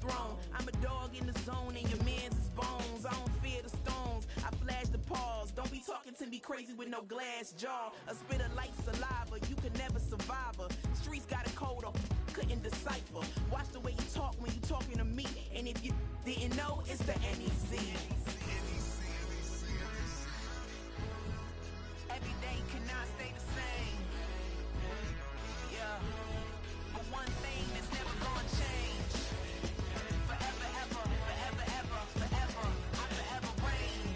throne. I'm a dog in the zone and your man's is bones. I don't fear the stones, I flash the paws. Don't be talking to me crazy with no glass jaw. A spit of light saliva, you can never survive her. Streets got a code or couldn't decipher. Watch the way you talk when you talking to me. And if you didn't know, it's the NEC. Every day cannot stay the same. Yeah. But one thing that's never gonna change. Forever, ever, forever, ever, forever. I forever reign.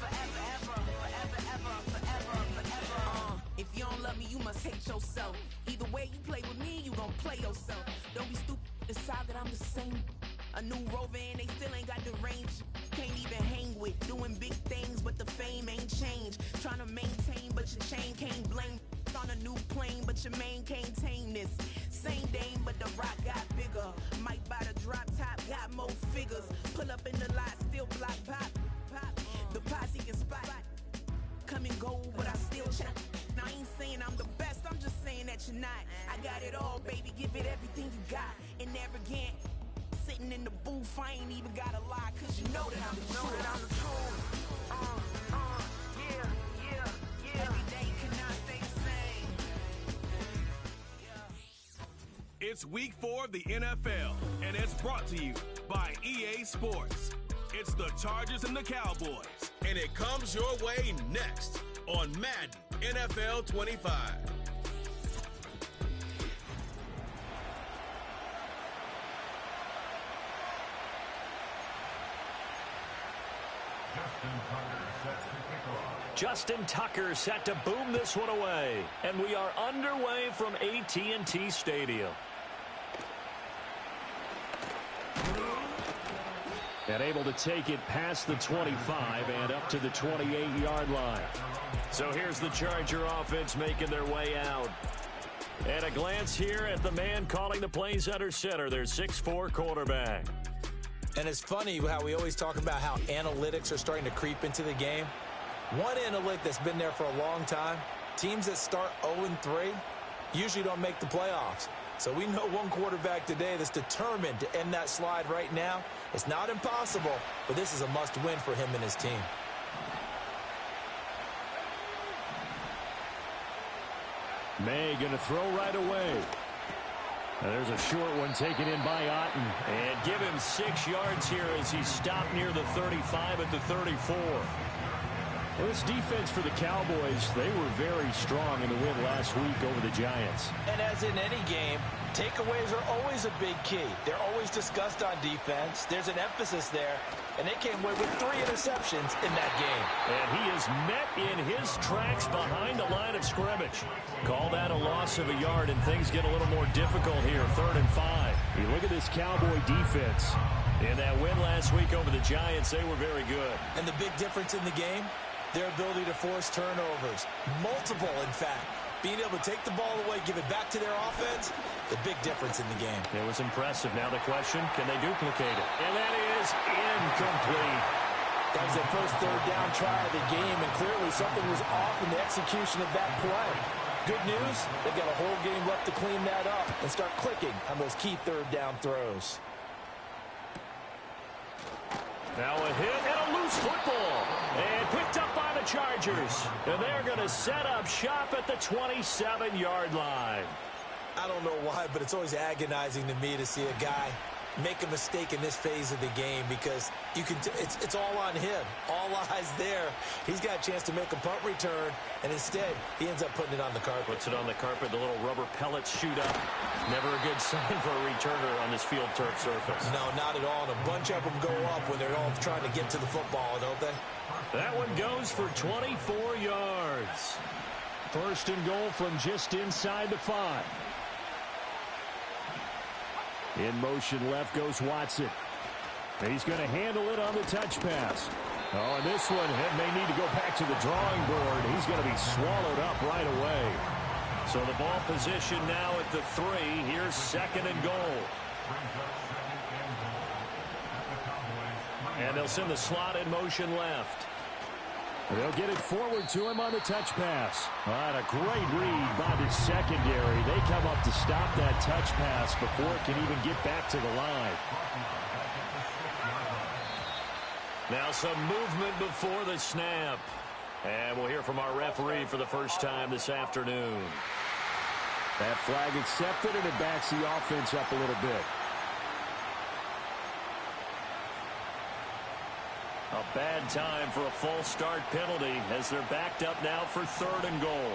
Forever, ever, forever, ever, forever, forever. If you don't love me, you must hate yourself. Either way you play with me, you gon' play yourself. Don't be stupid, decide that I'm the same. A new rover and they still ain't got the range. Can't even hang with, doing big things, but the fame ain't changed. Trying to maintain, but your chain can't blame. On a new plane, but your main can't tame this. Same dame, but the rock got bigger. Might buy the drop top, got more figures. Pull up in the lot, still block pop. The posse can spot. Come and go, but I still check. Now I ain't saying I'm the best, I'm just saying that you're not. I got it all, baby, give it everything you got. And never again, sitting in the booth, I ain't even gotta lie, cause you know that I'm the truth. Yeah. Every day cannot stay the same. Yeah. It's week 4 of the NFL, and it's brought to you by EA Sports. It's the Chargers and the Cowboys, and it comes your way next on Madden NFL 25. Justin Tucker set to boom this one away. And we are underway from AT&T Stadium. And able to take it past the 25 and up to the 28-yard line. So here's the Charger offense making their way out. And a glance here at the man calling the plays under center, their 6'4" quarterback. And it's funny how we always talk about how analytics are starting to creep into the game. One analytic that's been there for a long time, teams that start 0-3 usually don't make the playoffs. So we know one quarterback today that's determined to end that slide right now. It's not impossible, but this is a must-win for him and his team. May going to throw right away. There's a short one taken in by Otten. And give him 6 yards here as he stopped near the 35 at the 34. Well, this defense for the Cowboys, they were very strong in the win last week over the Giants. And as in any game, takeaways are always a big key. They're always discussed on defense. There's an emphasis there. And they came away with 3 interceptions in that game. And he is met in his tracks behind the line of scrimmage. Call that a loss of a yard, and things get a little more difficult here, 3rd and 5. You look at this Cowboy defense. In that win last week over the Giants, they were very good. And the big difference in the game, their ability to force turnovers. Multiple, in fact. Being able to take the ball away, give it back to their offense, the big difference in the game. It was impressive. Now the question, can they duplicate it? And that is incomplete. That was their first 3rd down try of the game, and clearly something was off in the execution of that play. Good news, they've got a whole game left to clean that up and start clicking on those key 3rd down throws. Now a hit and a loose football. And picked up by the Chargers. And they're going to set up shop at the 27-yard line. I don't know why, but it's always agonizing to me to see a guy make a mistake in this phase of the game, because you can it's all on him. All eyes there. He's got a chance to make a punt return, and instead he ends up putting it on the carpet. Puts it on the carpet. The little rubber pellets shoot up. Never a good sign for a returner on this field turf surface. No, not at all. And a bunch of them go up when they're all trying to get to the football, don't they? That one goes for 24 yards. 1st and goal from just inside the 5. In motion left goes Watson. And he's going to handle it on the touch pass. Oh, and this one may need to go back to the drawing board. He's going to be swallowed up right away. So the ball position now at the 3. Here's 2nd and goal. And they'll send the slot in motion left. They'll get it forward to him on the touch pass. A great read by the secondary. They come up to stop that touch pass before it can even get back to the line. Now some movement before the snap. And we'll hear from our referee for the first time this afternoon. That flag accepted, and it backs the offense up a little bit. A bad time for a false start penalty as they're backed up now for 3rd and goal.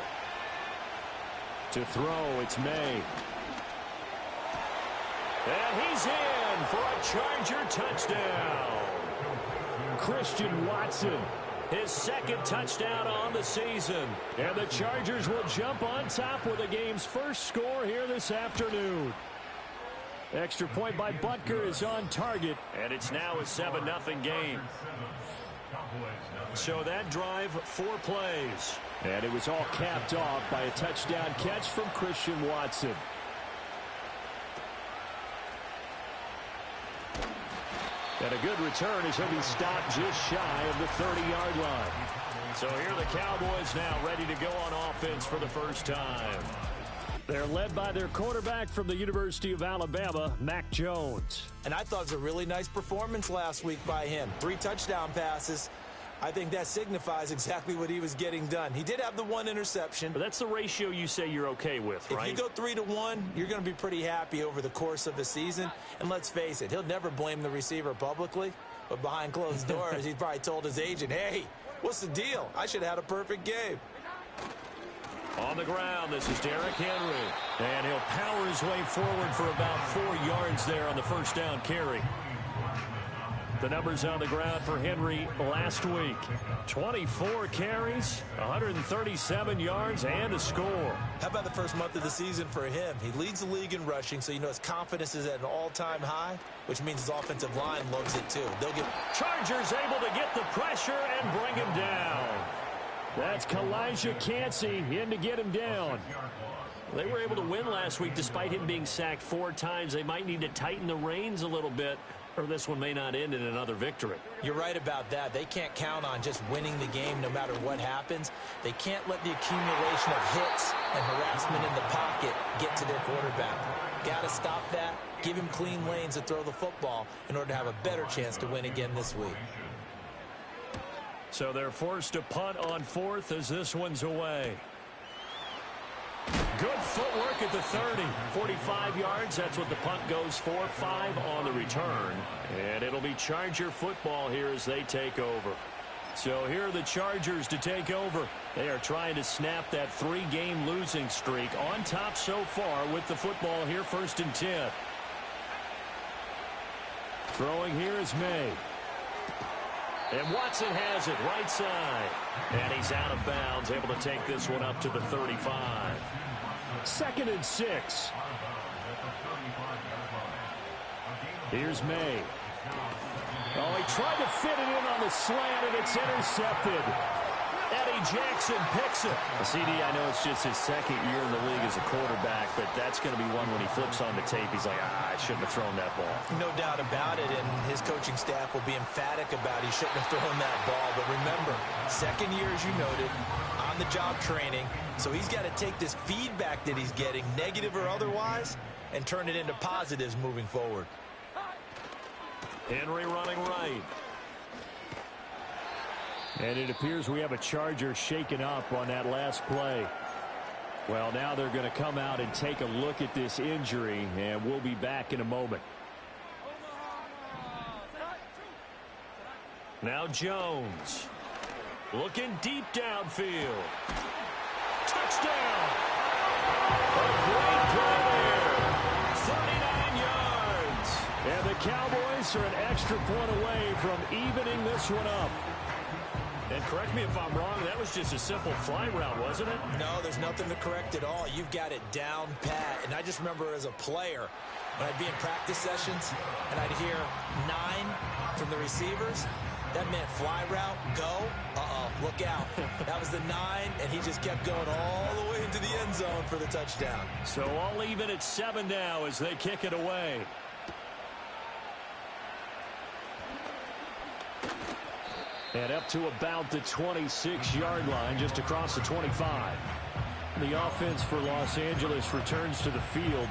To throw, it's May. And he's in for a Charger touchdown. Christian Watson, his 2nd touchdown on the season. And the Chargers will jump on top with the game's first score here this afternoon. Extra point by Butker is on target, and it's now a 7-0 game. So that drive, 4 plays. And it was all capped off by a touchdown catch from Christian Watson. And a good return as he'll be stopped just shy of the 30-yard line. So here are the Cowboys now ready to go on offense for the first time. They're led by their quarterback from the University of Alabama, Mac Jones. And I thought it was a really nice performance last week by him. 3 touchdown passes. I think that signifies exactly what he was getting done. He did have the 1 interception. But that's the ratio you say you're okay with, right? If you go 3-1, you're going to be pretty happy over the course of the season. And let's face it, he'll never blame the receiver publicly. But behind closed doors, he probably told his agent, hey, what's the deal? I should have had a perfect game. On the ground, this is Derrick Henry. And he'll power his way forward for about 4 yards there on the first down carry. The numbers on the ground for Henry last week. 24 carries, 137 yards, and a score. How about the first month of the season for him? He leads the league in rushing, so you know his confidence is at an all-time high, which means his offensive line loves it too. They'll get Chargers able to get the pressure and bring him down. That's Kalijah Cansey in to get him down. They were able to win last week despite him being sacked 4 times. They might need to tighten the reins a little bit, or this one may not end in another victory. You're right about that. They can't count on just winning the game no matter what happens. They can't let the accumulation of hits and harassment in the pocket get to their quarterback. Got to stop that. Give him clean lanes to throw the football in order to have a better chance to win again this week. So they're forced to punt on 4th as this one's away. Good footwork at the 30. 45 yards, that's what the punt goes for. 5 on the return. And it'll be Charger football here as they take over. So here are the Chargers to take over. They are trying to snap that 3-game losing streak. On top so far with the football here, 1st and 10. Throwing here is May. And Watson has it right side. And he's out of bounds, able to take this one up to the 35. 2nd and 6. Here's May. Oh, he tried to fit it in on the slant, and it's intercepted. Eddie Jackson picks it. CD, I know it's just his 2nd year in the league as a quarterback, but that's going to be one when he flips on the tape. He's like, I shouldn't have thrown that ball. No doubt about it, and his coaching staff will be emphatic about he shouldn't have thrown that ball. But remember, 2nd year, as you noted, on-the-job training. So he's got to take this feedback that he's getting, negative or otherwise, and turn it into positives moving forward. Henry running right. And it appears we have a Charger shaken up on that last play. Well, now they're going to come out and take a look at this injury, and we'll be back in a moment. Now Jones. Looking deep downfield. Touchdown! A great play there. 39 yards. And the Cowboys are an extra point away from evening this one up. And correct me if I'm wrong, that was just a simple fly route, wasn't it? No, there's nothing to correct at all. You've got it down pat. And I just remember as a player, when I'd be in practice sessions and I'd hear 9 from the receivers, that meant fly route, go, look out. That was the 9, and he just kept going all the way into the end zone for the touchdown. So all even at 7 now as they kick it away. And up to about the 26-yard line, just across the 25. The offense for Los Angeles returns to the field.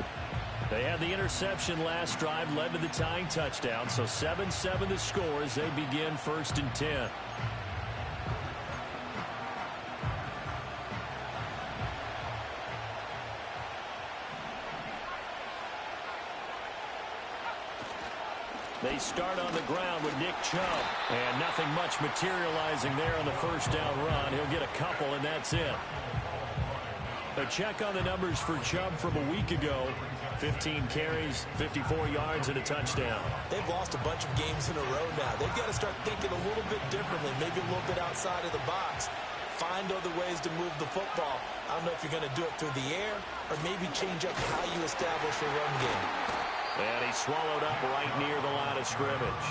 They had the interception last drive, led to the tying touchdown. So 7-7 the score as they begin 1st and 10. They start on the ground with Nick Chubb. And nothing much materializing there on the first down run. He'll get a couple, and that's it. A check on the numbers for Chubb from a week ago. 15 carries, 54 yards, and a touchdown. They've lost a bunch of games in a row now. They've got to start thinking a little bit differently, maybe a little bit outside of the box. Find other ways to move the football. I don't know if you're going to do it through the air or maybe change up how you establish a run game. And he swallowed up right near the line of scrimmage.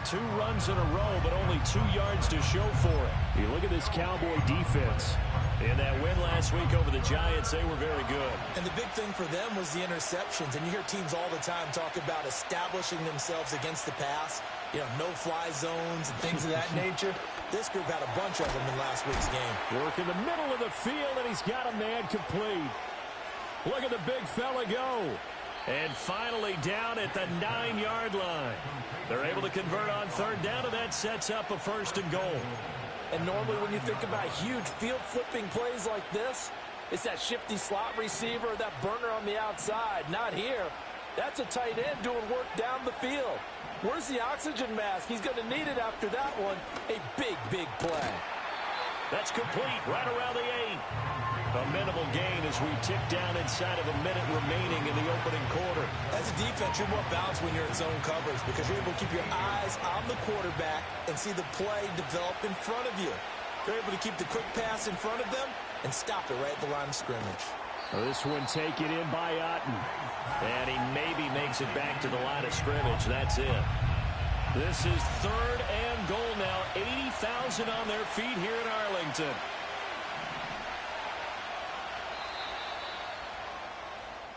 2 runs in a row, but only 2 yards to show for it. You look at this Cowboy defense. In that win last week over the Giants, they were very good. And the big thing for them was the interceptions. And you hear teams all the time talk about establishing themselves against the pass. You know, no-fly zones and things of that nature. This group had a bunch of them in last week's game. Work in the middle of the field, and he's got a man complete. Look at the big fella go. And finally down at the 9-yard line. They're able to convert on 3rd down, and that sets up a 1st and goal. And normally when you think about huge field-flipping plays like this, it's that shifty slot receiver, that burner on the outside. Not here. That's a tight end doing work down the field. Where's the oxygen mask? He's going to need it after that one. A big, big play. That's complete right around the 8. A minimal gain as we tick down inside of a minute remaining in the opening quarter. As a defense, you're more balanced when you're in zone coverage because you're able to keep your eyes on the quarterback and see the play develop in front of you. You're able to keep the quick pass in front of them and stop it right at the line of scrimmage. This one taken in by Otten. And he maybe makes it back to the line of scrimmage. That's it. This is 3rd and goal now. 80,000 on their feet here in Arlington.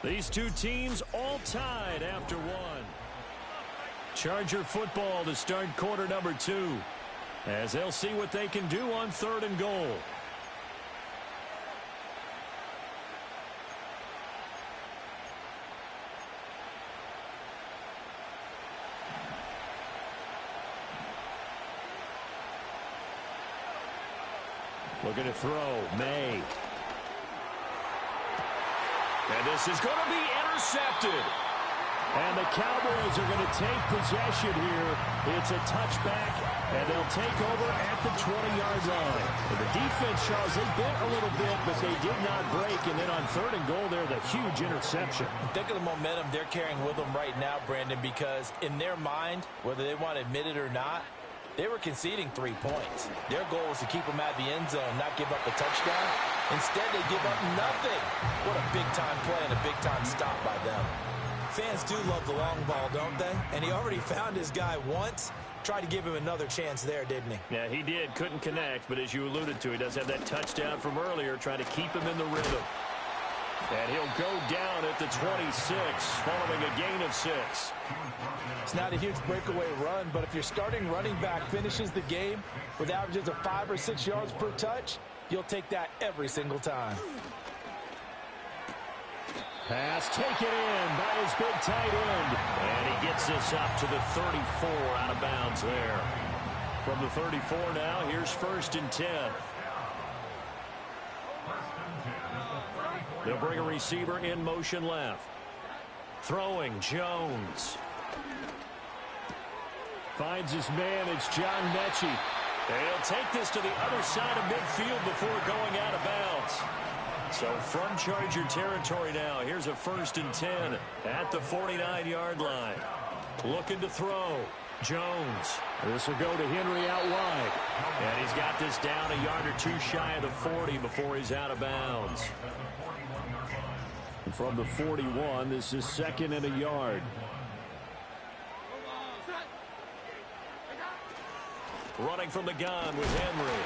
These two teams all tied after one. Charger football to start quarter number 2 as they'll see what they can do on 3rd and goal. Looking to throw. May. And this is going to be intercepted. And the Cowboys are going to take possession here. It's a touchback, and they'll take over at the 20-yard line. And the defense, Charles, they bit a little bit, but they did not break. And then on 3rd and goal, there's a huge interception. Think of the momentum they're carrying with them right now, Brandon, because in their mind, whether they want to admit it or not, they were conceding 3 points. Their goal was to keep them out of the end zone, not give up a touchdown. Instead, they give up nothing. What a big-time play and a big-time stop by them. Fans do love the long ball, don't they? And he already found his guy once. Tried to give him another chance there, didn't he? Yeah, he did. Couldn't connect, but as you alluded to, he does have that touchdown from earlier, trying to keep him in the rhythm. And he'll go down at the 26, following a gain of 6. It's not a huge breakaway run, but if your starting running back finishes the game with averages of 5 or 6 yards per touch, you'll take that every single time. Pass taken in by his big tight end. And he gets this up to the 34 out of bounds there. From the 34 now, here's 1st and 10. They'll bring a receiver in motion left. Throwing, Jones. Finds his man, it's John Mechie. They'll take this to the other side of midfield before going out of bounds. So from Charger territory now, here's a 1st and 10 at the 49-yard line. Looking to throw. Jones. This will go to Henry out wide. And he's got this down a yard or 2 shy of the 40 before he's out of bounds. And from the 41, this is 2nd and a yard. Running from the gun with Henry.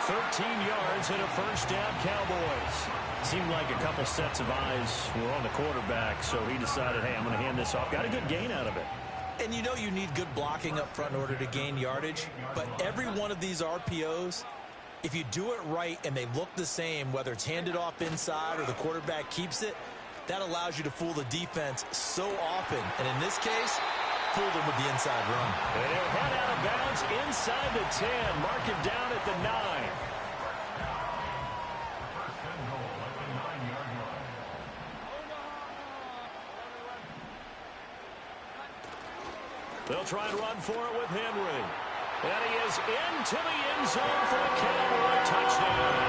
13 yards and a 1st down, Cowboys. Seemed like a couple sets of eyes were on the quarterback, so he decided, hey, I'm going to hand this off. Got a good gain out of it. And you know you need good blocking up front in order to gain yardage, but every one of these RPOs, if you do it right and they look the same, whether it's handed off inside or the quarterback keeps it, that allows you to fool the defense so often. And in this case, fool them with the inside run. And he'll head out of bounds inside the 10. Mark him down at the 9. They'll try and run for it with Henry. And he is into the end zone for a Cowboy touchdown.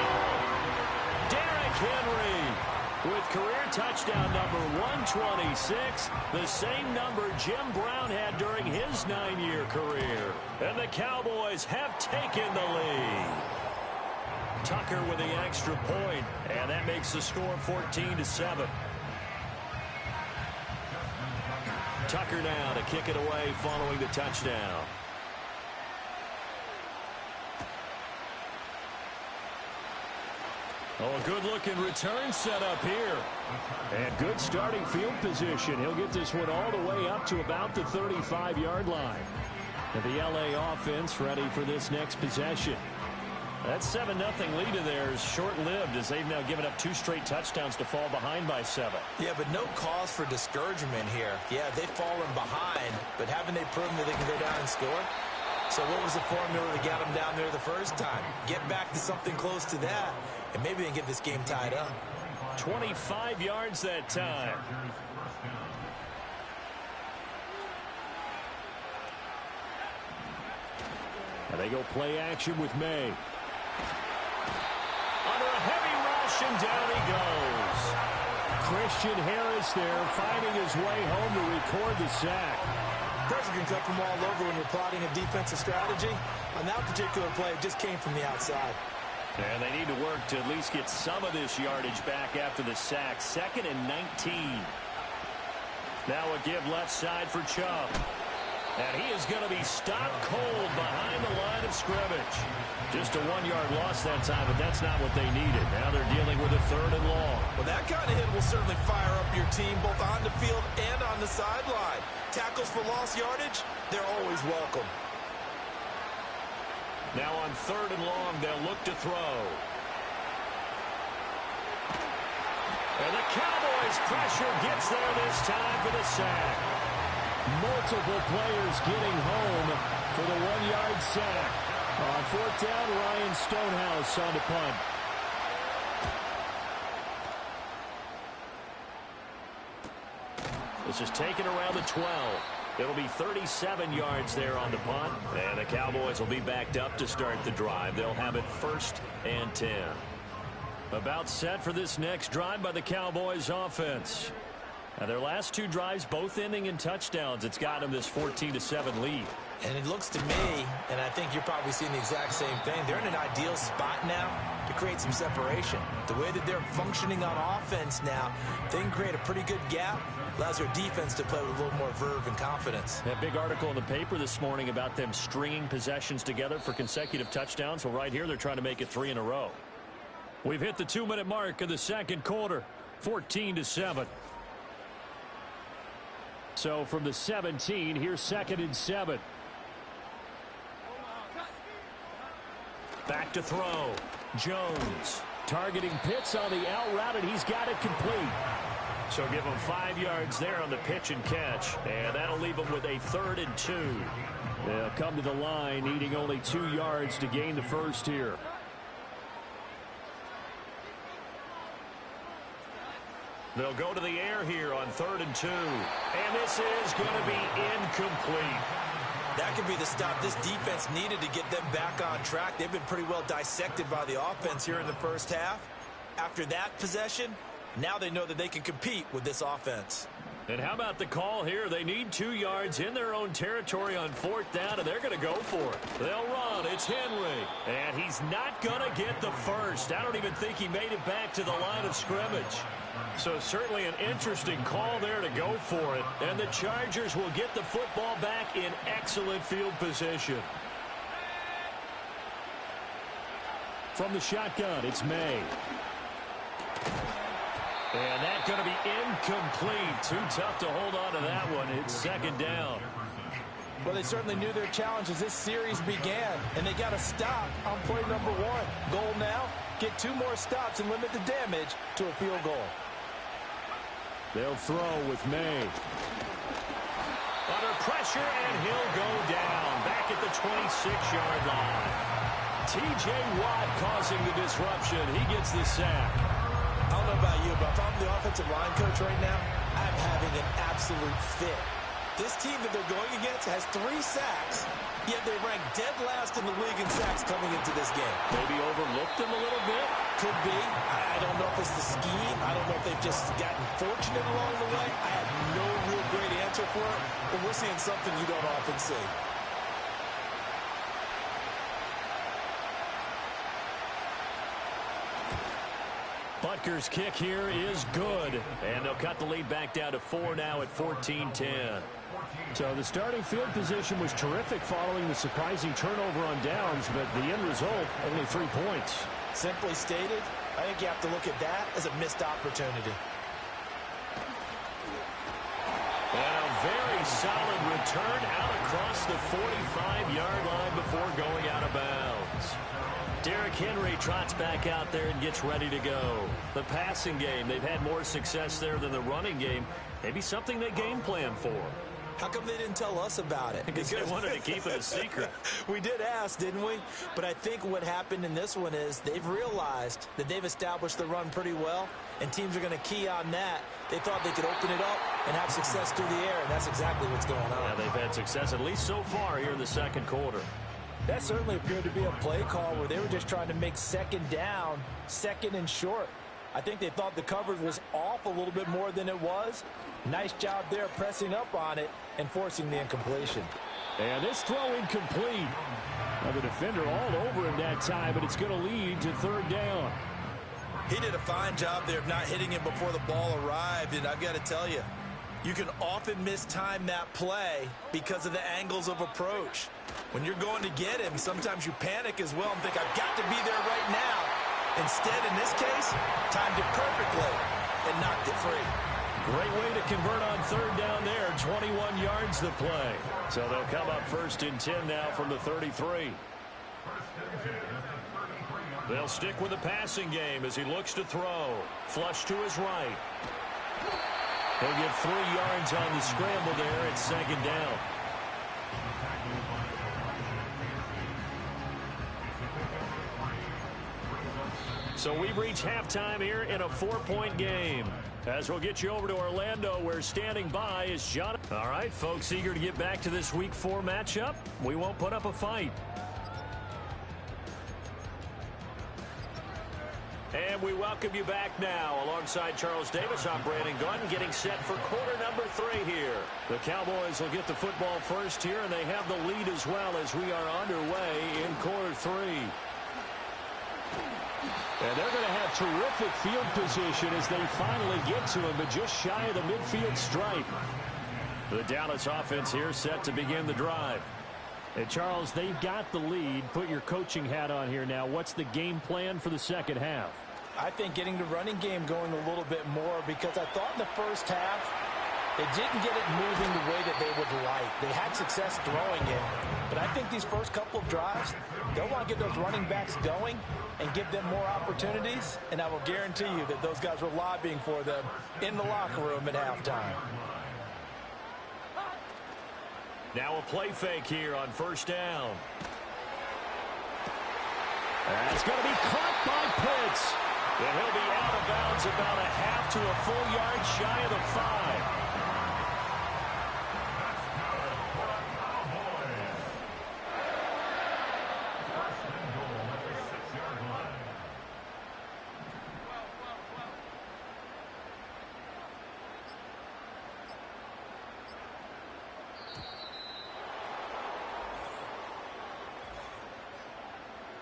Derrick Henry with career touchdown number 126, the same number Jim Brown had during his 9-year career. And the Cowboys have taken the lead. Tucker with the extra point, and that makes the score 14-7. Tucker now to kick it away following the touchdown. Oh, a good-looking return set up here. And good starting field position. He'll get this one all the way up to about the 35-yard line. And the LA offense ready for this next possession. That 7-0 lead of theirs short-lived as they've now given up 2 straight touchdowns to fall behind by 7. Yeah, but no cause for discouragement here. Yeah, they've fallen behind, but haven't they proven that they can go down and score? So what was the formula that got them down there the first time? Get back to something close to that, and maybe they can get this game tied up. 25 yards that time. And they go play action with May. Under a heavy rush, and down he goes. Christian Harris there finding his way home to record the sack. Pressure can come from all over when you're plotting a defensive strategy. On that particular play, it just came from the outside. And they need to work to at least get some of this yardage back after the sack. 2nd and 19. Now a give left side for Chubb. And he is going to be stopped cold behind the line of scrimmage. Just a 1-yard loss that time, but that's not what they needed. Now they're dealing with a 3rd and long. Well, that kind of hit will certainly fire up your team both on the field and on the sideline. Tackles for lost yardage, they're always welcome. Now on 3rd and long, they'll look to throw. And the Cowboys' pressure gets there this time for the sack. Multiple players getting home for the 1-yard sack. On 4th down, Ryan Stonehouse on the punt. This is taken around the 12. It'll be 37 yards there on the punt. And the Cowboys will be backed up to start the drive. They'll have it 1st and 10. About set for this next drive by the Cowboys offense. Now their last 2 drives both ending in touchdowns. It's got them this 14-7 lead. And it looks to me, and I think you're probably seeing the exact same thing, they're in an ideal spot now to create some separation. The way that they're functioning on offense now, they can create a pretty good gap. Allows their defense to play with a little more verve and confidence. That big article in the paper this morning about them stringing possessions together for consecutive touchdowns. Well, right here they're trying to make it 3 in a row. We've hit the 2-minute mark of the 2nd quarter. 14-7. So from the 17, here's 2nd and 7. Back to throw. Jones targeting Pitts on the out route, and he's got it complete. So give him 5 yards there on the pitch and catch, and that'll leave him with a 3rd and 2. They'll come to the line, needing only 2 yards to gain the first here. They'll go to the air here on 3rd and 2. And this is going to be incomplete. That could be the stop this defense needed to get them back on track. They've been pretty well dissected by the offense here in the first half. After that possession, now they know that they can compete with this offense. And how about the call here? They need 2 yards in their own territory on 4th down, and they're going to go for it. They'll run. It's Henry. And he's not going to get the first. I don't even think he made it back to the line of scrimmage. So certainly an interesting call there to go for it. And the Chargers will get the football back in excellent field position. From the shotgun, it's May. And that's going to be incomplete. Too tough to hold on to that one. It's 2nd down. Well, they certainly knew their challenge as this series began, and they got a stop on play number 1. Goal now, get 2 more stops and limit the damage to a field goal. They'll throw with May. Under pressure, and he'll go down back at the 26-yard line. T.J. Watt causing the disruption. He gets the sack. I don't know about you, but if I'm the offensive line coach right now, I'm having an absolute fit. This team that they're going against has 3 sacks, yet they rank dead last in the league in sacks coming into this game. Maybe overlooked them a little bit? Could be. I don't know if it's the scheme. I don't know if they've just gotten fortunate along the way. I have no real great answer for it, but we're seeing something you don't often see. Butker's kick here is good, and they'll cut the lead back down to 4 now at 14-10. So the starting field position was terrific following the surprising turnover on downs, but the end result, only 3 points. Simply stated, I think you have to look at that as a missed opportunity. And a very solid return out across the 45-yard line before going out of bounds. Derrick Henry trots back out there and gets ready to go. The passing game, they've had more success there than the running game. Maybe something they game plan for. How come they didn't tell us about it? Because they wanted to keep it a secret. We did ask, didn't we? But I think what happened in this one is they've realized that they've established the run pretty well, and teams are going to key on that. They thought they could open it up and have success through the air, and that's exactly what's going on. Yeah, they've had success, at least so far, here in the second quarter. That certainly appeared to be a play call where they were just trying to make second down, second and short. I think they thought the coverage was off a little bit more than it was. Nice job there pressing up on it and forcing the incompletion. And this throw incomplete. Now the defender all over him that time, but it's going to lead to third down. He did a fine job there of not hitting him before the ball arrived, and I've got to tell you, you can often mistime that play because of the angles of approach. When you're going to get him, sometimes you panic as well and think, I've got to be there right now. Instead, in this case, timed it perfectly and knocked it free. Great way to convert on third down there. 21 yards to play. So they'll come up 1st and 10 now from the 33. They'll stick with the passing game as he looks to throw. Flush to his right. He'll get 3 yards on the scramble there. It's second down. So we've reached halftime here in a 4-point game. As we'll get you over to Orlando, where standing by is John. All right, folks, eager to get back to this Week 4 matchup. We won't put up a fight. And we welcome you back now. Alongside Charles Davis, I'm Brandon Gunn, getting set for quarter number 3 here. The Cowboys will get the football first here, and they have the lead as well as we are underway in quarter 3. And they're going to have terrific field position as they finally get to him, but just shy of the midfield stripe. The Dallas offense here set to begin the drive. And Charles, they've got the lead. Put your coaching hat on here now. What's the game plan for the second half? I think getting the running game going a little bit more, because I thought in the first half they didn't get it moving the way that they would like. They had success throwing it, but I think these first couple of drives, they'll want to get those running backs going and give them more opportunities, and I will guarantee you that those guys were lobbying for them in the locker room at halftime. Now a play fake here on first down. That's going to be caught by Pitts. And he'll be out of bounds about a half to a full yard shy of the 5.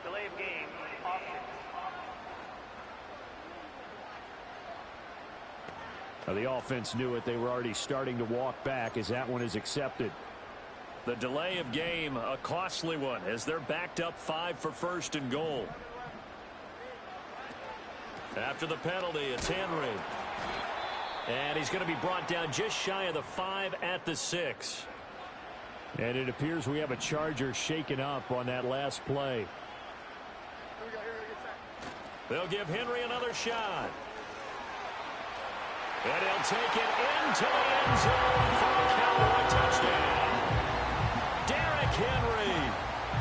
Delay of game, offense. Now the offense knew it. They were already starting to walk back as that one is accepted. The delay of game, a costly one, as they're backed up 5 for 1st and goal. After the penalty, it's Henry. And he's going to be brought down just shy of the 5 at the 6. And it appears we have a Charger shaken up on that last play. They'll give Henry another shot. And he'll take it into the end zone for a Cowboy touchdown. Derrick Henry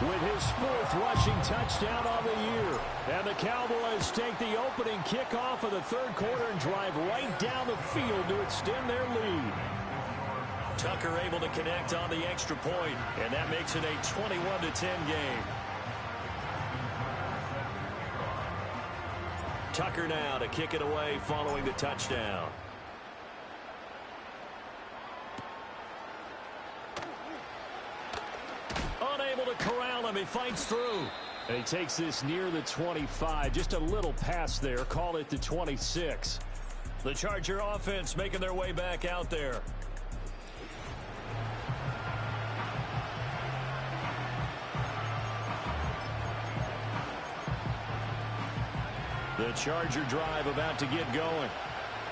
with his 4th rushing touchdown on the year. And the Cowboys take the opening kickoff of the 3rd quarter and drive right down the field to extend their lead. Tucker able to connect on the extra point, and that makes it a 21-10 game. Tucker now to kick it away following the touchdown. Unable to corral him. He fights through. And he takes this near the 25. Just a little pass there. Call it the 26. The Charger offense making their way back out there. The Charger drive about to get going.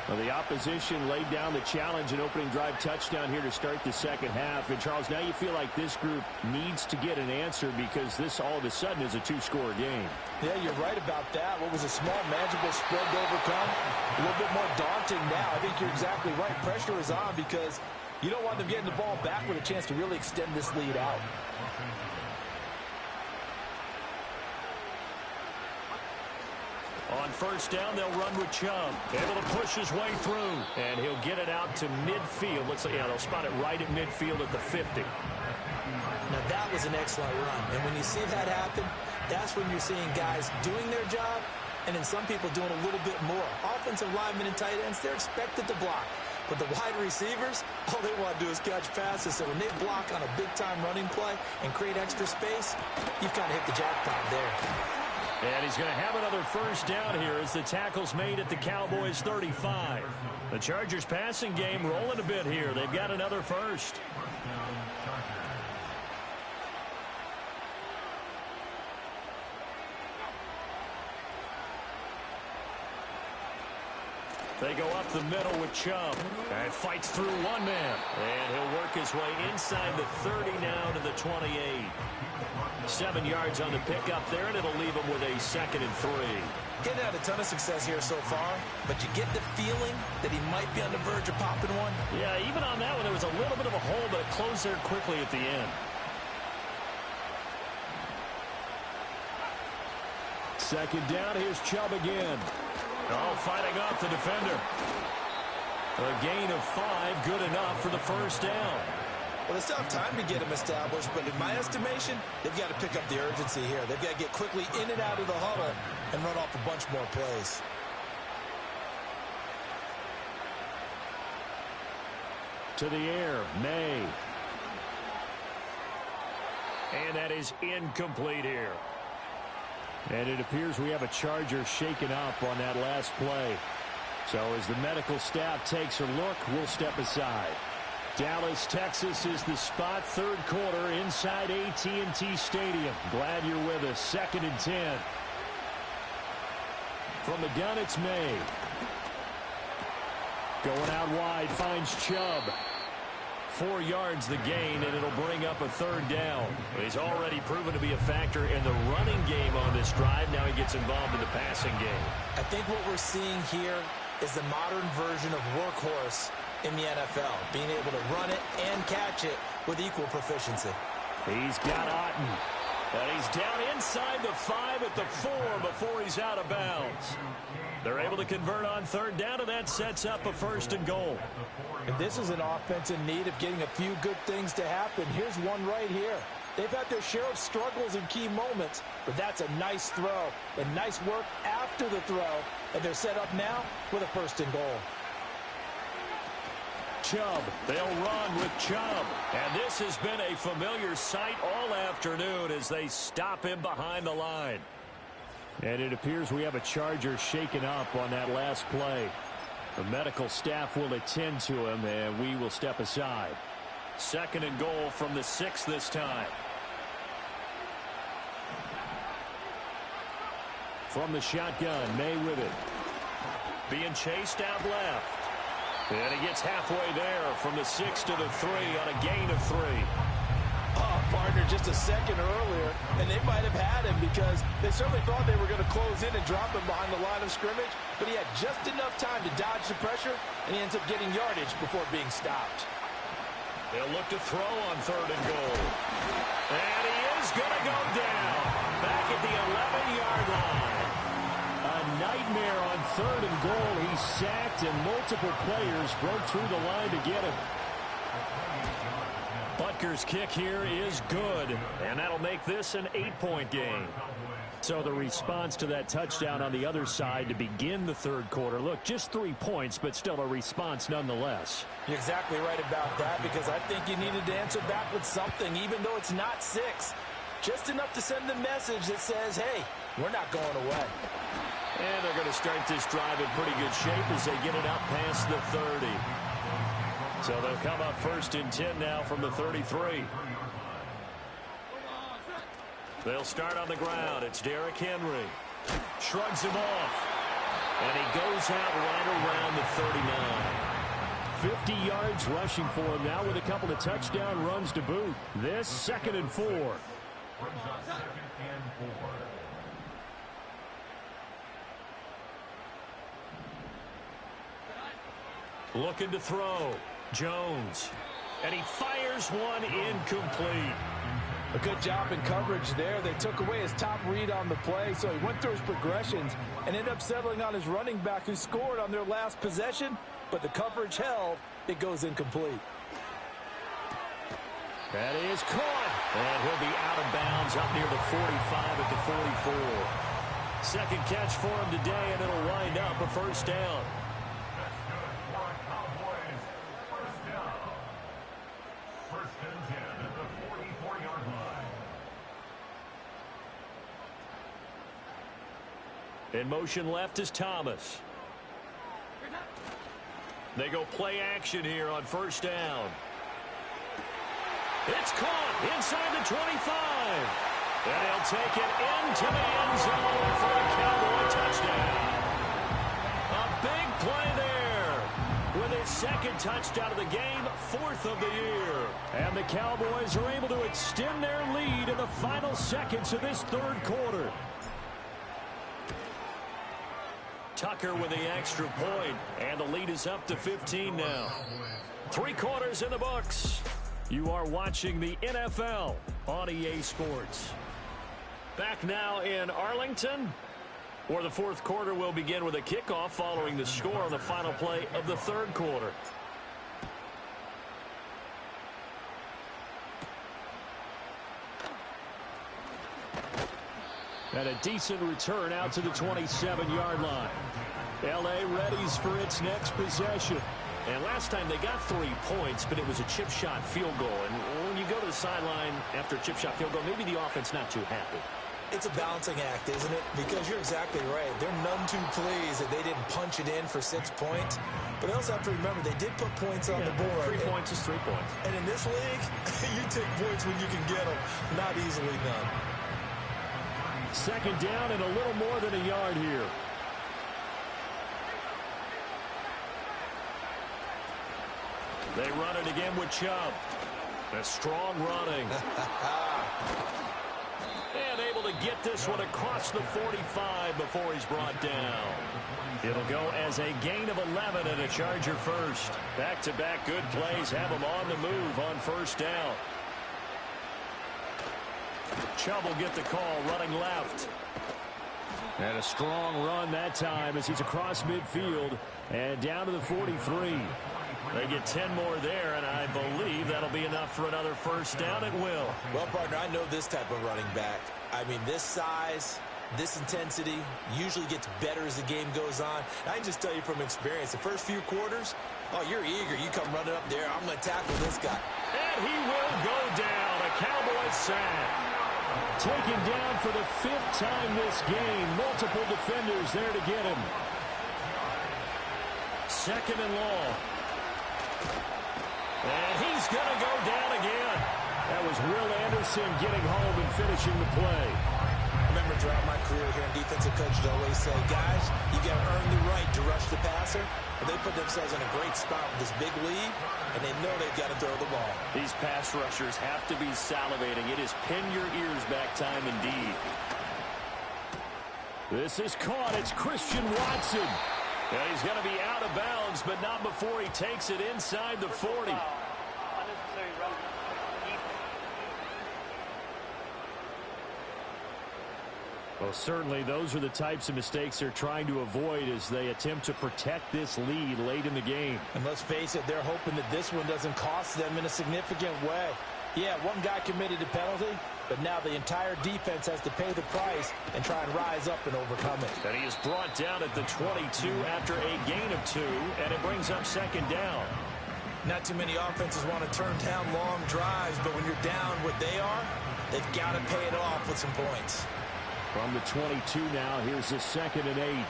Well, the opposition laid down the challenge and opening drive touchdown here to start the second half. And, Charles, now you feel like this group needs to get an answer because this all of a sudden is a 2-score game. Yeah, you're right about that. What was a small, manageable spread to overcome, a little bit more daunting now. I think you're exactly right. Pressure is on because you don't want them getting the ball back with a chance to really extend this lead out. On first down, they'll run with Chubb. Able to push his way through. And he'll get it out to midfield. Looks like, yeah, they'll spot it right at midfield at the 50. Now, that was an excellent run. And when you see that happen, that's when you're seeing guys doing their job and then some people doing a little bit more. Offensive linemen and tight ends, they're expected to block. But the wide receivers, all they want to do is catch passes. So when they block on a big-time running play and create extra space, you've kind of hit the jackpot there. And he's going to have another first down here as the tackle's made at the Cowboys' 35. The Chargers passing game rolling a bit here. They've got another first. They go up the middle with Chubb. And fights through one man. And he'll work his way inside the 30 now to the 28. 7 yards on the pickup there, and it'll leave him with a 2nd and 3. Getting had a ton of success here so far, but you get the feeling that he might be on the verge of popping one. Yeah, even on that one, there was a little bit of a hole, but it closed there quickly at the end. Second down, here's Chubb again. Oh, fighting off the defender. A gain of 5, good enough for the first down. Well, they still have time to get him established, but in my estimation, they've got to pick up the urgency here. They've got to get quickly in and out of the huddle and run off a bunch more plays. To the air, May. And that is incomplete here. And it appears we have a Charger shaken up on that last play. So as the medical staff takes a look, we'll step aside. Dallas, Texas is the spot. 3rd quarter inside AT&T Stadium. Glad you're with us. 2nd and 10. From the gun, it's May. Going out wide, finds Chubb. 4 yards the gain, and it'll bring up a 3rd down. He's already proven to be a factor in the running game on this drive. Now he gets involved in the passing game. I think what we're seeing here is the modern version of workhorse in the NFL, being able to run it and catch it with equal proficiency. He's got Otten. And he's down inside the 5 at the 4 before he's out of bounds. They're able to convert on 3rd down, and that sets up a 1st and goal. And this is an offense in need of getting a few good things to happen. Here's one right here. They've had their share of struggles in key moments, but that's a nice throw and nice work after the throw. And they're set up now with a 1st and goal. Chubb. They'll run with Chubb. And this has been a familiar sight all afternoon as they stop him behind the line. And it appears we have a Charger shaken up on that last play. The medical staff will attend to him, and we will step aside. 2nd and goal from the 6 this time. From the shotgun, May with it. Being chased out left. And he gets halfway there from the 6 to the 3 on a gain of 3. Oh, partner, just a second earlier, and they might have had him because they certainly thought they were going to close in and drop him behind the line of scrimmage, but he had just enough time to dodge the pressure, and he ends up getting yardage before being stopped. They'll look to throw on 3rd and goal. And he is going to go down back at the 11-yard line. A nightmare on 3rd and goal. He sacked, and multiple players broke through the line to get him. Butker's kick here is good, and that'll make this an 8-point game. So the response to that touchdown on the other side to begin the 3rd quarter. Look, just 3 points, but still a response nonetheless. You're exactly right about that because I think you needed to answer back with something, even though it's not 6. Just enough to send the message that says, hey, we're not going away. And they're going to start this drive in pretty good shape as they get it out past the 30. So they'll come up 1st and 10 now from the 33. They'll start on the ground. It's Derrick Henry. Shrugs him off. And he goes out right around the 39. 50 yards rushing for him now with a couple of touchdown runs to boot. This 2nd and 4. Looking to throw. Jones. And he fires one incomplete. A good job in coverage there. They took away his top read on the play, so he went through his progressions and ended up settling on his running back who scored on their last possession, but the coverage held. It goes incomplete. That is caught. And he'll be out of bounds up near the 45 at the 44. 2nd catch for him today, and it'll wind up a 1st down. In motion left is Thomas. They go play action here on 1st down. It's caught inside the 25. And he'll take it into the end zone for a Cowboy touchdown. A big play there with his 2nd touchdown of the game, 4th of the year. And the Cowboys are able to extend their lead in the final seconds of this 3rd quarter. Tucker with the extra point, and the lead is up to 15 now. 3 quarters in the books. You are watching the NFL on EA Sports. Back now in Arlington, where the 4th quarter will begin with a kickoff following the score on the final play of the 3rd quarter. And a decent return out to the 27-yard line. L.A. readies for its next possession. And last time they got 3 points, but it was a chip shot field goal. And when you go to the sideline after a chip shot field goal, maybe the offense not too happy. It's a balancing act, isn't it? Because you're exactly right. They're none too pleased that they didn't punch it in for 6 points. But they also have to remember they did put points on the board. 3 points is 3 points. And in this league, you take points when you can get them. Not easily done. 2nd down and a little more than a yard here. They run it again with Chubb. A strong running. And able to get this one across the 45 before he's brought down. It'll go as a gain of 11 and a Charger first. Back-to-back good plays have him on the move on 1st down. Chubb will get the call running left. And a strong run that time as he's across midfield and down to the 43. They get 10 more there, and I believe that'll be enough for another 1st down. It will. Well, partner, I know this type of running back. I mean, this size, this intensity usually gets better as the game goes on. I can just tell you from experience, the first few quarters, oh, you're eager. You come running up there. I'm going to tackle this guy. And he will go down. A Cowboy sack. Taken down for the 5th time this game. Multiple defenders there to get him. 2nd and long. And he's going to go down again. That was Will Anderson getting home and finishing the play. remember throughout my career here in defensive coaches always say, guys, you got to earn the right to rush the passer. But they put themselves in a great spot with this big lead, and they know they've got to throw the ball. These pass rushers have to be salivating. It is pin your ears back time indeed. This is caught. It's Christian Watson. And he's going to be out of bounds, but not before he takes it inside the 40. Unnecessary run. Well, certainly those are the types of mistakes they're trying to avoid as they attempt to protect this lead late in the game. And let's face it, they're hoping that this one doesn't cost them in a significant way. Yeah, one guy committed a penalty, but now the entire defense has to pay the price and try and rise up and overcome it. And he is brought down at the 22 after a gain of 2, and it brings up second down. Not too many offenses want to turn down long drives, but when you're down what they are, they've got to pay it off with some points. From the 22 now, here's the 2nd and 8.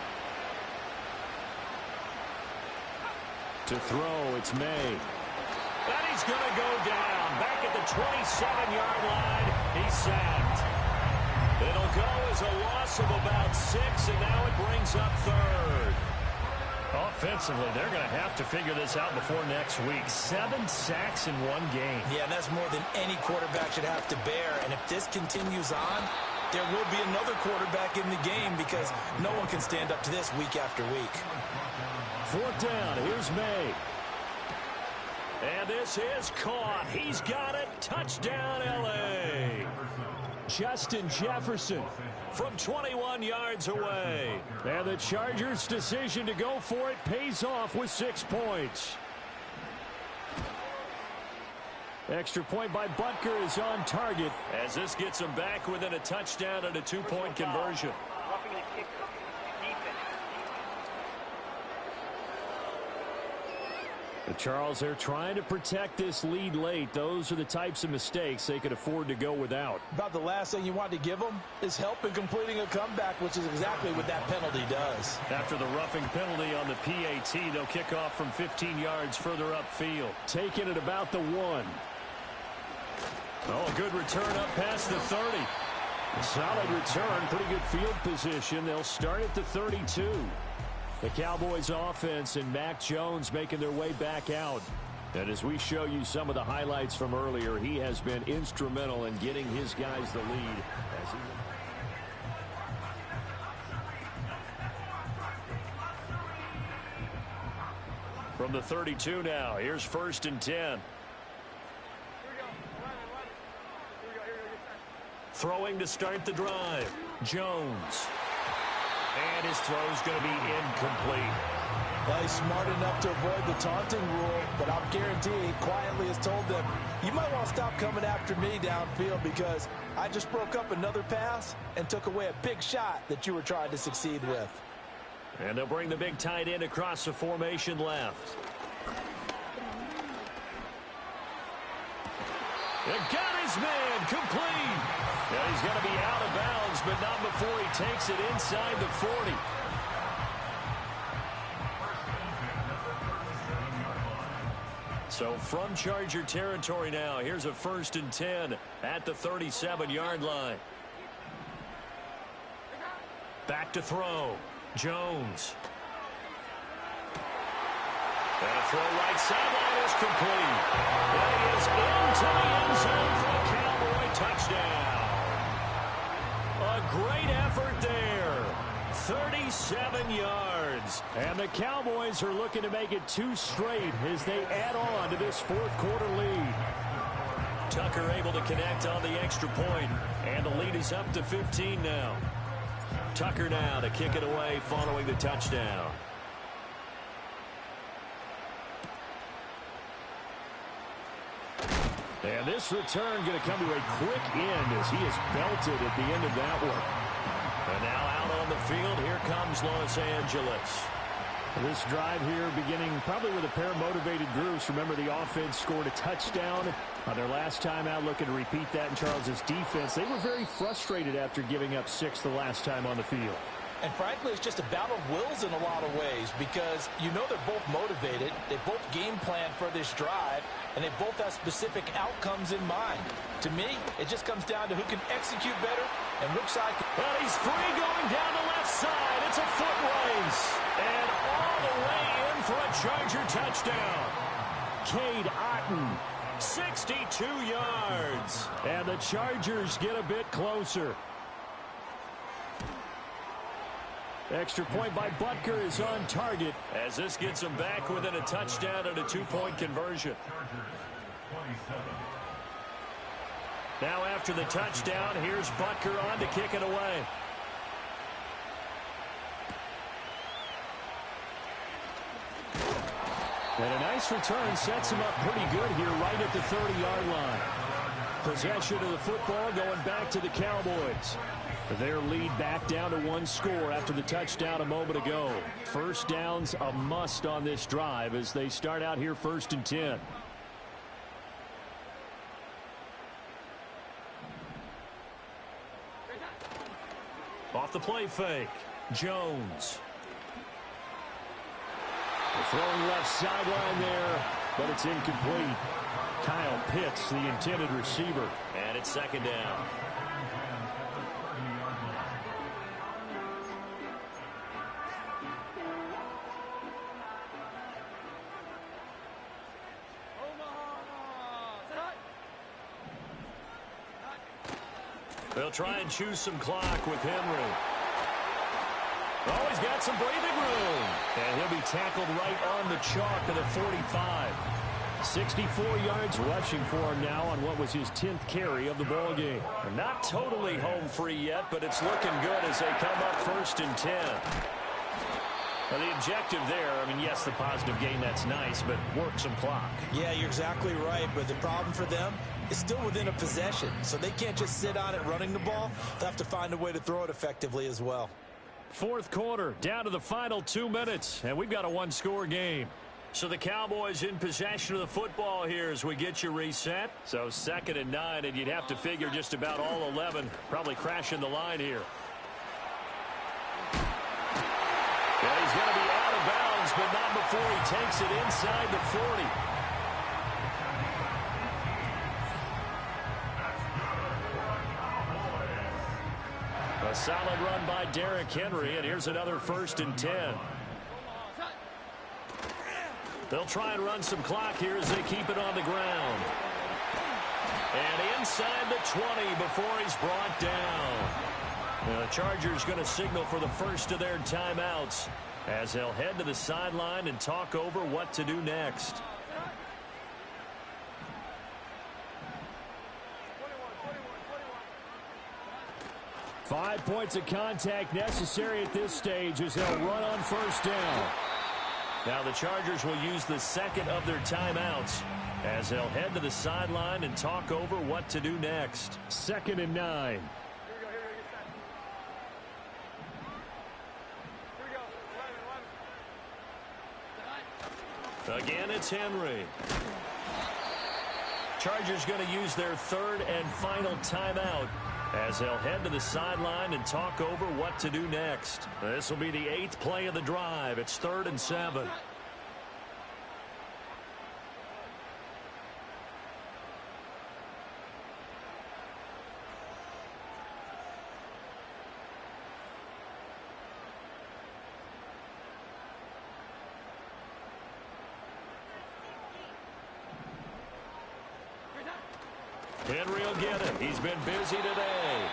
To throw, it's May. And he's going to go down. Back at the 27-yard line, he's sacked. It'll go as a loss of about 6, and now it brings up 3rd. Offensively, they're going to have to figure this out before next week. 7 sacks in one game. Yeah, and that's more than any quarterback should have to bear. And if this continues on, there will be another quarterback in the game because no one can stand up to this week after week. 4th down. Here's May. And this is caught. He's got it. Touchdown, L.A. Justin Jefferson from 21 yards away. And the Chargers' decision to go for it pays off with 6 points. Extra point by Butker is on target as this gets him back within a touchdown and a 2-point conversion. Roughing the kicker. Defense. The Charles, they're trying to protect this lead late. Those are the types of mistakes they could afford to go without. About the last thing you want to give them is help in completing a comeback, which is exactly what that penalty does. After the roughing penalty on the PAT, they'll kick off from 15 yards further upfield. Taking it about the 1. Oh, good return up past the 30. A solid return, pretty good field position. They'll start at the 32. The Cowboys offense and Mac Jones making their way back out. And as we show you some of the highlights from earlier, he has been instrumental in getting his guys the lead. From the 32 now, here's 1st and 10. Throwing to start the drive. Jones. And his throw's going to be incomplete. Well, he's smart enough to avoid the taunting rule, but I'm guaranteed quietly has told them, you might want to stop coming after me downfield because I just broke up another pass and took away a big shot that you were trying to succeed with. And they'll bring the big tight end across the formation left. They got his man complete. Now he's going to be out of bounds, but not before he takes it inside the 40. So from Charger territory now, here's a 1st and 10 at the 37-yard line. Back to throw. Jones. And a throw right sideline is complete. And he is into the end zone for a Cowboy touchdown. A great effort there. 37 yards. And the Cowboys are looking to make it 2 straight as they add on to this 4th quarter lead. Tucker able to connect on the extra point. And the lead is up to 15 now. Tucker now to kick it away following the touchdown. And this return going to come to a quick end as he is belted at the end of that one. And now out on the field, here comes Los Angeles. This drive here beginning probably with a pair of motivated groups. Remember, the offense scored a touchdown on their last time out, looking to repeat that in Charles's defense. They were very frustrated after giving up 6 the last time on the field. And frankly, it's just a battle of wills in a lot of ways because you know they're both motivated, they both game plan for this drive, and they both have specific outcomes in mind. To me, it just comes down to who can execute better and which side can. Well, he's free going down the left side. It's a foot race. And all the way in for a Charger touchdown. Cade Otton, 62 yards. And the Chargers get a bit closer. Extra point by Butker is on target as this gets him back within a touchdown and a two-point conversion. Now after the touchdown, here's Butker on to kick it away. And a nice return sets him up pretty good here right at the 30-yard line. Possession of the football going back to the Cowboys. Their lead back down to one score after the touchdown a moment ago. First down's a must on this drive as they start out here 1st and 10. Off the play fake, Jones. Throwing left sideline there, but it's incomplete. Kyle Pitts, the intended receiver. And it's 2nd down. They'll try and choose some clock with Henry. Oh, he's got some breathing room. And he'll be tackled right on the chalk of the 45. 64 yards rushing for him now on what was his 10th carry of the ball game. Not totally home free yet, but it's looking good as they come up 1st and 10. Now the objective there, I mean, yes, the positive gain, that's nice, but work some clock. Yeah, you're exactly right, but the problem for them is still within a possession, so they can't just sit on it running the ball. They'll have to find a way to throw it effectively as well. 4th quarter, down to the final 2 minutes, and we've got a one-score game. So the Cowboys in possession of the football here as we get you reset. So 2nd and 9, and you'd have to figure just about all 11 probably crashing the line here. Yeah, he's going to be out of bounds, but not before he takes it inside the 40. A solid run by Derrick Henry, and here's another 1st and 10. They'll try and run some clock here as they keep it on the ground. And inside the 20 before he's brought down. Now, the Chargers going to signal for the first of their timeouts as they'll head to the sideline and talk over what to do next. Five points of contact necessary at this stage as they'll run on 1st down. Now the Chargers will use the 2nd of their timeouts as they'll head to the sideline and talk over what to do next. 2nd and 9. Again, it's Henry. Chargers going to use their 3rd and final timeout as they'll head to the sideline and talk over what to do next. This will be the 8th play of the drive. It's 3rd and 7. Henry will get it. He's been busy today.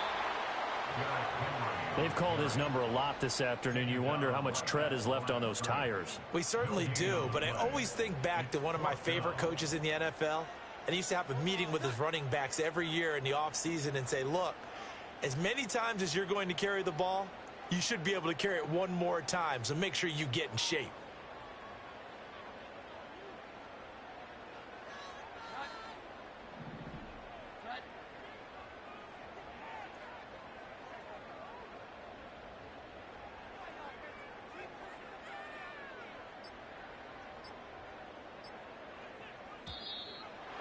They've called his number a lot this afternoon. You wonder how much tread is left on those tires. We certainly do, but I always think back to one of my favorite coaches in the NFL, and he used to have a meeting with his running backs every year in the offseason and say, look, as many times as you're going to carry the ball, you should be able to carry it one more time, so make sure you get in shape.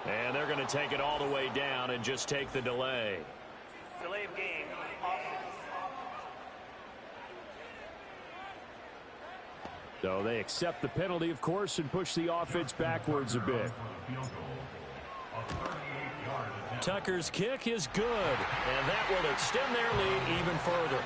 And they're going to take it all the way down and just take the delay. Delay of game. Offense. So they accept the penalty, of course, and push the offense backwards a bit. Tucker's kick is good, and that will extend their lead even further.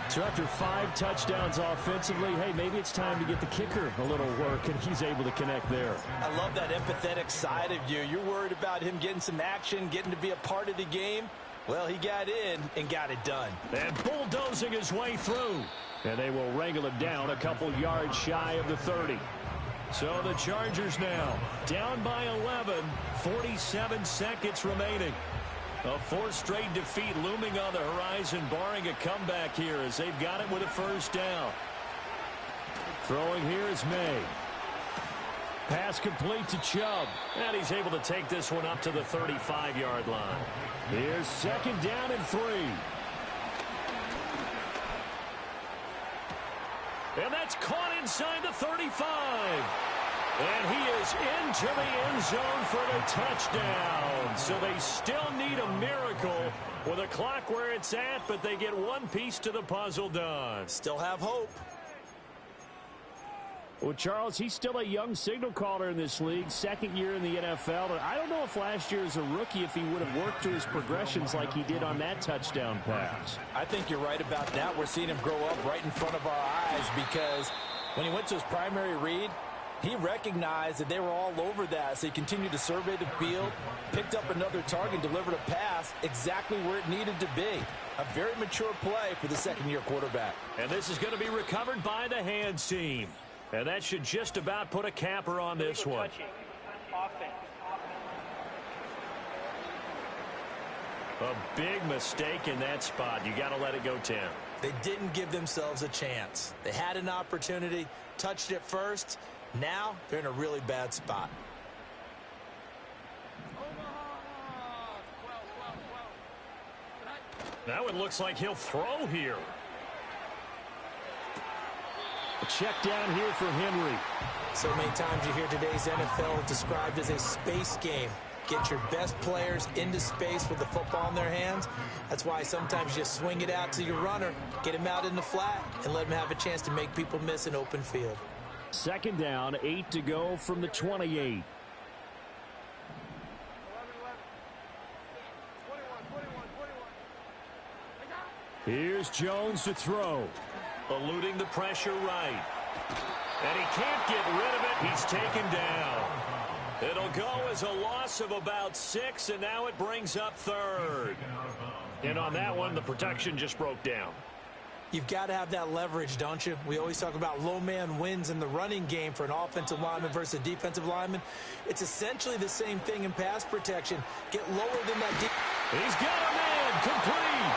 So after 5 touchdowns offensively, hey, maybe it's time to get the kicker a little work, and he's able to connect there. I love that empathetic side of you. You're worried about him getting some action, getting to be a part of the game. Well, he got in and got it done. And bulldozing his way through. And they will wrangle him down a couple yards shy of the 30. So the Chargers now down by 11, 47 seconds remaining. A 4th straight defeat looming on the horizon, barring a comeback here as they've got it with a first down. Throwing here is May. Pass complete to Chubb. And he's able to take this one up to the 35-yard line. Here's 2nd down and 3. And that's caught inside the 35. And he is into the end zone for the touchdown. So they still need a miracle with a clock where it's at, but they get one piece to the puzzle done. Still have hope. Well, Charles, he's still a young signal caller in this league, 2nd year in the NFL. And I don't know if last year as a rookie, if he would have worked through his progressions like he did on that touchdown pass. I think you're right about that. We're seeing him grow up right in front of our eyes because when he went to his primary read, he recognized that they were all over that, so he continued to survey the field, picked up another target, delivered a pass exactly where it needed to be. A very mature play for the 2nd-year quarterback. And this is going to be recovered by the hands team. And that should just about put a capper on this one. A big mistake in that spot. You got to let it go 10. They didn't give themselves a chance. They had an opportunity, touched it first. Now they're in a really bad spot. Now it looks like he'll throw here. A check down here for Henry. So many times you hear today's NFL described as a space game. Get your best players into space with the football in their hands. That's why sometimes you just swing it out to your runner, get him out in the flat, and let him have a chance to make people miss an open field. 2nd down, 8 to go from the 28. Here's Jones to throw. Eluding the pressure right. And he can't get rid of it. He's taken down. It'll go as a loss of about 6, and now it brings up 3rd. And on that one, the protection just broke down. You've got to have that leverage, don't you? We always talk about low man wins in the running game for an offensive lineman versus a defensive lineman. It's essentially the same thing in pass protection. Get lower than that. He's got a man complete.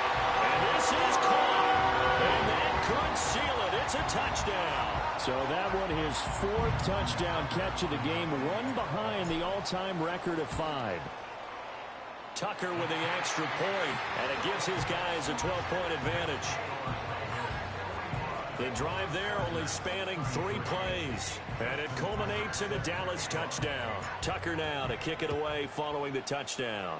And this is caught. And that could seal it. It's a touchdown. So that one, his 4th touchdown catch of the game, one behind the all-time record of 5. Tucker with the extra point, and it gives his guys a 12-point advantage. The drive there only spanning 3 plays, and it culminates in a Dallas touchdown. Tucker now to kick it away following the touchdown.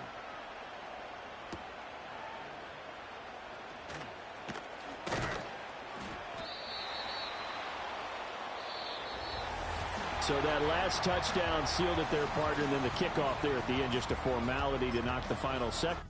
So that last touchdown sealed it their partner, and then the kickoff there at the end, just a formality to knock the final second.